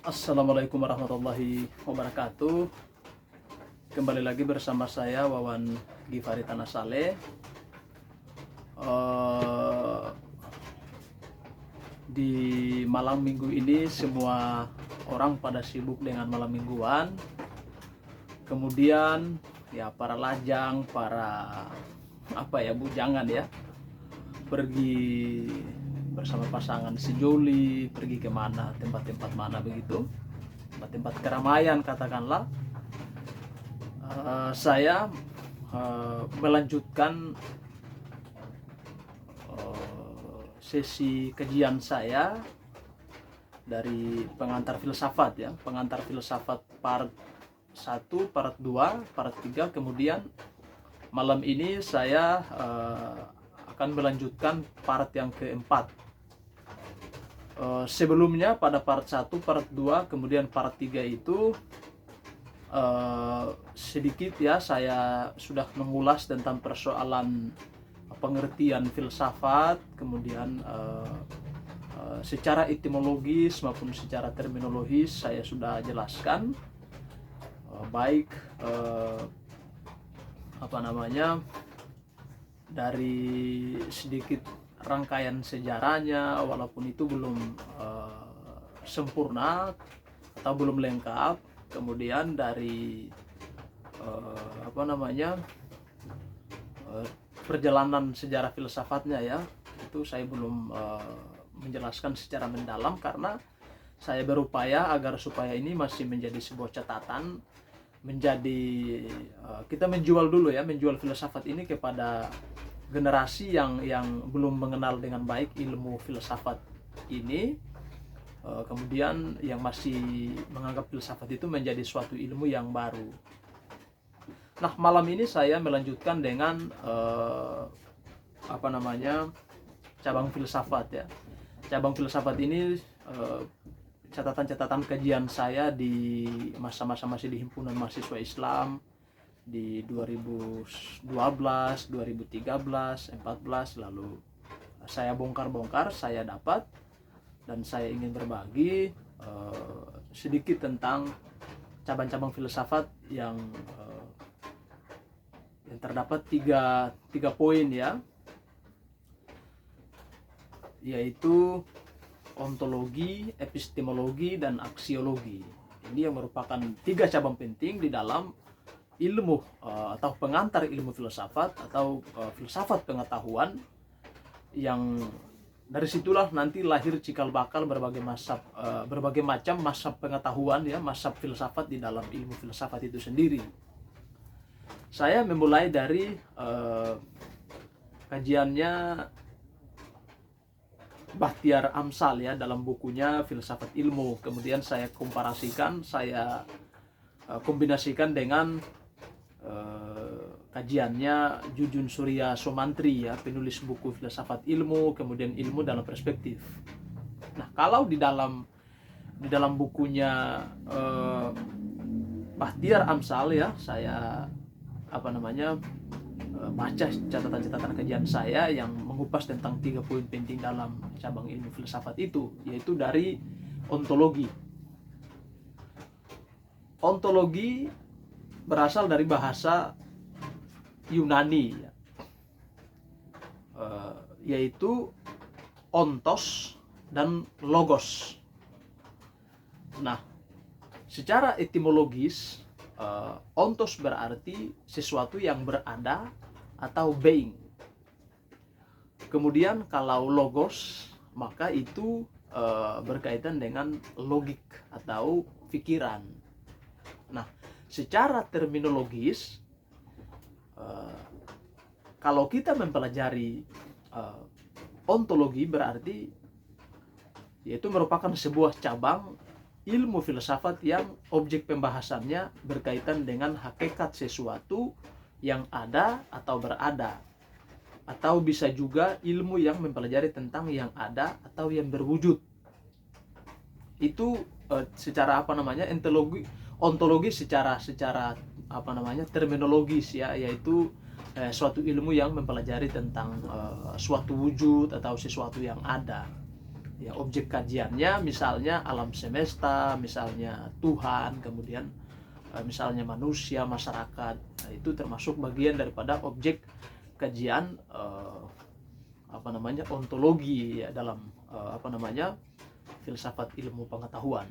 Assalamualaikum warahmatullahi wabarakatuh. Kembali lagi bersama saya Wawan Gifari Tanasale. Di malam minggu ini semua orang pada sibuk dengan malam mingguan. Kemudian ya para lajang, para bujangan ya, pergi bersama pasangan sejoli, pergi kemana, tempat-tempat mana begitu, tempat-tempat keramaian katakanlah. Saya melanjutkan sesi kajian saya dari pengantar filsafat ya, pengantar filsafat part 1, part 2, part 3. Kemudian malam ini saya akan melanjutkan part yang keempat. Sebelumnya pada part 1, part 2, kemudian part 3 itu sedikit ya saya sudah mengulas tentang persoalan pengertian filsafat, kemudian secara etimologis maupun secara terminologis saya sudah jelaskan, baik dari sedikit rangkaian sejarahnya, walaupun itu belum sempurna atau belum lengkap. Kemudian dari perjalanan sejarah filsafatnya ya, itu saya belum menjelaskan secara mendalam karena saya berupaya agar supaya ini masih menjadi sebuah catatan, kita menjual filsafat ini kepada generasi yang belum mengenal dengan baik ilmu filsafat ini, kemudian yang masih menganggap filsafat itu menjadi suatu ilmu yang baru. Nah, malam ini saya melanjutkan dengan cabang filsafat ya. Cabang filsafat ini catatan-catatan kajian saya di masa-masa masih di himpunan mahasiswa Islam di 2012, 2013, 14, lalu saya bongkar-bongkar, saya dapat, dan saya ingin berbagi sedikit tentang cabang-cabang filsafat yang terdapat tiga poin ya, yaitu ontologi, epistemologi, dan aksiologi. Ini yang merupakan tiga cabang penting di dalam ilmu atau pengantar ilmu filsafat atau filsafat pengetahuan, yang dari situlah nanti lahir cikal bakal berbagai macam mazhab pengetahuan ya, mazhab filsafat di dalam ilmu filsafat itu sendiri. Saya memulai dari kajiannya Bahtiar Amsal ya dalam bukunya Filsafat Ilmu. Kemudian saya komparasikan, saya kombinasikan dengan kajiannya Jujun Surya Somantri ya, penulis buku Filsafat Ilmu, kemudian Ilmu dalam Perspektif. Nah, kalau di dalam bukunya Bahtiar Amsal ya, saya baca catatan-catatan kajian saya yang mengupas tentang 3 poin penting dalam cabang ilmu filsafat itu, yaitu dari ontologi. Ontologi berasal dari bahasa Yunani ya, yaitu ontos dan logos. Nah, secara etimologis ontos berarti sesuatu yang berada atau being. Kemudian kalau logos maka itu berkaitan dengan logik atau pikiran. Nah, secara terminologis kalau kita mempelajari ontologi berarti yaitu merupakan sebuah cabang ilmu filsafat yang objek pembahasannya berkaitan dengan hakikat sesuatu yang ada atau berada, atau bisa juga ilmu yang mempelajari tentang yang ada atau yang berwujud. Itu secara ontologi secara terminologis ya, yaitu suatu ilmu yang mempelajari tentang suatu wujud atau sesuatu yang ada. Ya, objek kajiannya misalnya alam semesta, misalnya Tuhan, kemudian misalnya manusia, masyarakat. Nah, itu termasuk bagian daripada objek kajian ontologi ya, dalam filsafat ilmu pengetahuan.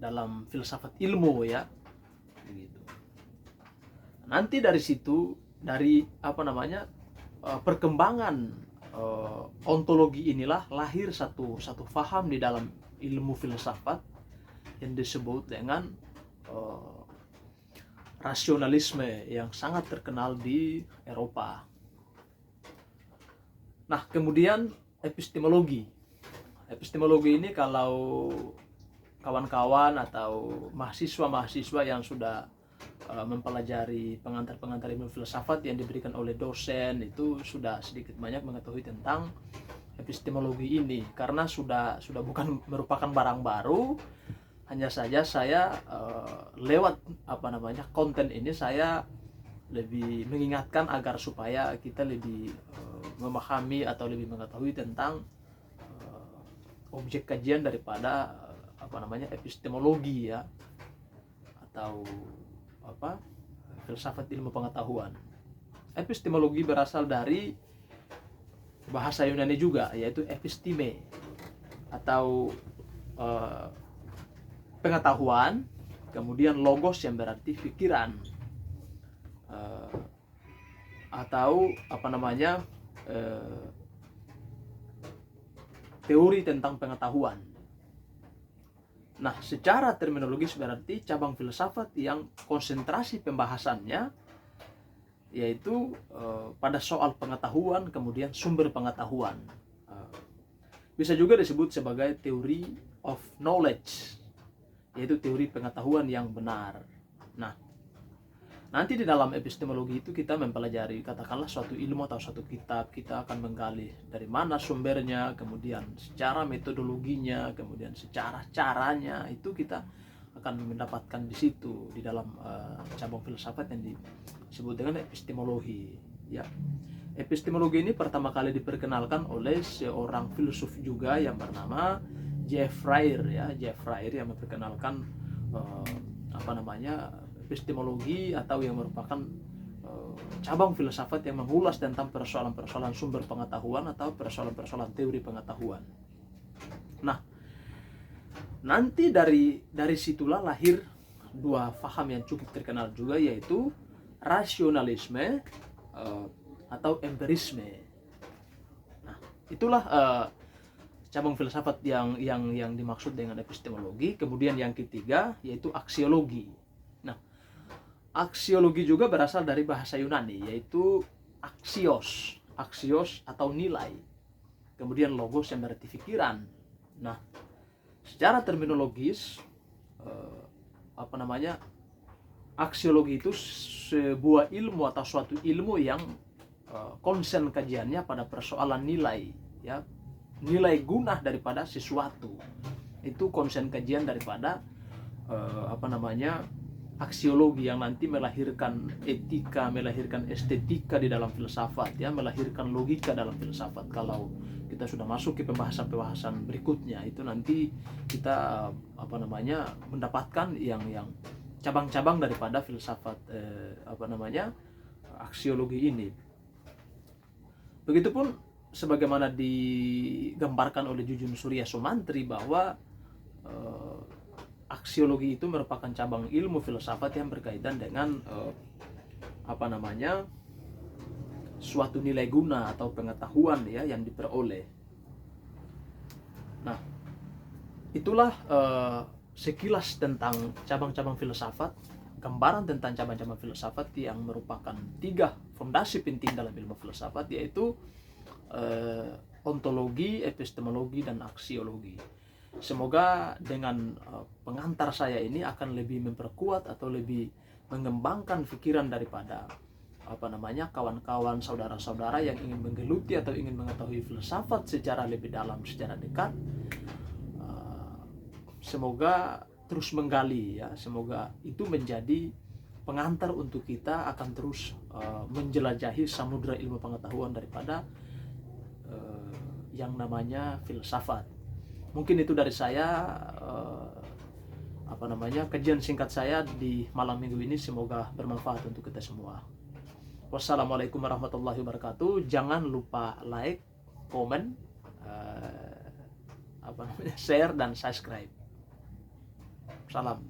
Dalam filsafat ilmu ya. Begitu. Nanti dari situ, dari perkembangan ontologi inilah lahir satu faham di dalam ilmu filsafat yang disebut dengan rasionalisme yang sangat terkenal di Eropa. Nah, kemudian epistemologi. Epistemologi ini kalau kawan-kawan atau mahasiswa-mahasiswa yang sudah mempelajari pengantar-pengantar ilmu filsafat yang diberikan oleh dosen itu sudah sedikit banyak mengetahui tentang epistemologi ini, karena sudah bukan merupakan barang baru. Hanya saja saya lewat konten ini saya lebih mengingatkan agar supaya kita lebih memahami atau lebih mengetahui tentang objek kajian daripada epistemologi ya, atau filsafat ilmu pengetahuan. Epistemologi berasal dari bahasa Yunani juga, yaitu episteme atau pengetahuan, kemudian logos yang berarti pikiran, atau teori tentang pengetahuan. Nah, secara terminologis berarti cabang filsafat yang konsentrasi pembahasannya yaitu pada soal pengetahuan, kemudian sumber pengetahuan. Bisa juga disebut sebagai theory of knowledge, yaitu teori pengetahuan yang benar. Nah, nanti di dalam epistemologi itu kita mempelajari katakanlah suatu ilmu atau suatu kitab, kita akan menggali dari mana sumbernya, kemudian secara metodologinya, kemudian secara caranya, itu kita akan mendapatkan di situ di dalam cabang filsafat yang disebut dengan epistemologi ya. Epistemologi ini pertama kali diperkenalkan oleh seorang filsuf juga yang bernama Jeff Freire ya. Jeff Freire yang memperkenalkan epistemologi, atau yang merupakan cabang filsafat yang mengulas tentang persoalan-persoalan sumber pengetahuan atau persoalan-persoalan teori pengetahuan. Nah, nanti dari situlah lahir dua paham yang cukup terkenal juga, yaitu rasionalisme atau empirisme. Nah, itulah cabang filsafat yang dimaksud dengan epistemologi. Kemudian yang ketiga yaitu aksiologi. Nah, aksiologi juga berasal dari bahasa Yunani, yaitu aksios atau nilai. Kemudian logos yang berarti pikiran. Nah, secara terminologis aksiologi itu sebuah ilmu atau suatu ilmu yang konsen kajiannya pada persoalan nilai ya, nilai guna daripada sesuatu. Itu konsen kajian daripada aksiologi yang nanti melahirkan etika, melahirkan estetika di dalam filsafat ya, melahirkan logika dalam filsafat. Kalau kita sudah masuk ke pembahasan berikutnya, itu nanti kita mendapatkan yang cabang-cabang daripada filsafat aksiologi ini. Begitupun sebagaimana digambarkan oleh Jujun Surya Sumantri bahwa aksiologi itu merupakan cabang ilmu filsafat yang berkaitan dengan suatu nilai guna atau pengetahuan ya yang diperoleh. Nah, itulah sekilas tentang cabang-cabang filsafat, gambaran tentang cabang-cabang filsafat yang merupakan 3 fondasi penting dalam ilmu filsafat, yaitu ontologi, epistemologi, dan aksiologi. Semoga dengan pengantar saya ini akan lebih memperkuat atau lebih mengembangkan pikiran daripada kawan-kawan, saudara-saudara yang ingin menggeluti atau ingin mengetahui filsafat secara lebih dalam, secara dekat. Semoga terus menggali ya, semoga itu menjadi pengantar untuk kita akan terus menjelajahi samudra ilmu pengetahuan daripada yang namanya filsafat. Mungkin itu dari saya, kajian singkat saya di malam minggu ini, semoga bermanfaat untuk kita semua. Wassalamualaikum warahmatullahi wabarakatuh. Jangan lupa like, komen, share dan subscribe. Salam.